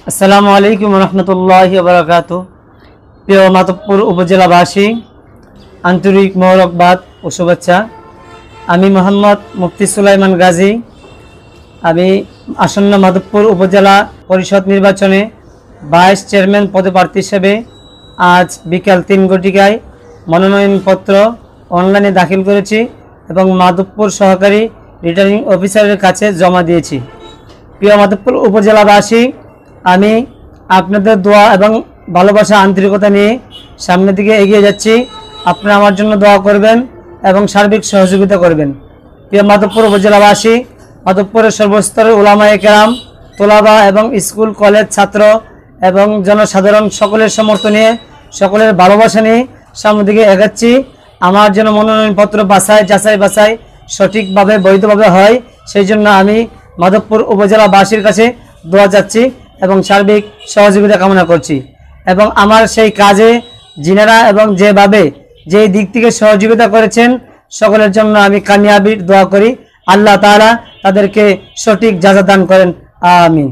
আসসালামু আলাইকুম রহমতুল্লাহি ওয়া বারাকাতুহু। প্রিয় মাধবপুর উপজেলাবাসী, আন্তরিক মোবারকবাদ ও শুভেচ্ছা। আমি মোহাম্মদ মুফতি সুলাইমান গাজী। আমি আসন্ন মাধবপুর উপজেলা পরিষদ নির্বাচনে ভাইস চেয়ারম্যান পদপ্রার্থী হিসেবে আজ বিকাল 3 ঘটিকায় মনোনয়নপত্র অনলাইনে দাখিল করেছি এবং মাধবপুর সহকারী রিটার্নিং অফিসারের কাছে জমা দিয়েছি। প্রিয় মাধবপুর উপজেলাবাসী, আমি আপনাদের দোয়া এবং ভালোবাসা আন্তরিকতা নিয়ে সামনের দিকে এগিয়ে যাচ্ছি। আপনারা আমার জন্য দোয়া করবেন এবং সার্বিক সহযোগিতা করবেন। প্রিয় মাধবপুর উপজেলাবাসী, মাধবপুরের সর্বস্তরের উলামায়ে কেরাম, তোলাবা এবং স্কুল কলেজ ছাত্র এবং জনসাধারণ সকলের সমর্থন নিয়ে, সকলের ভালোবাসা নিয়ে সামনের দিকে এগাচ্ছি। আমার যেন মনোনয়নপত্র যাচাই বাছাই সঠিকভাবে বৈধভাবে হয়, সেই জন্য আমি মাধবপুর উপজেলাবাসীর কাছে দোয়া চাচ্ছি এবং সার্বিক সহযোগিতা কামনা করছি। এবং আমার সেই কাজে যিনারা এবং যেভাবে যেই দিক থেকে সহযোগিতা করেছেন সকলের জন্য আমি কামিয়াবির দোয়া করি। আল্লাহ তাআলা তাদেরকে সঠিক জাযা দান করেন, আমিন।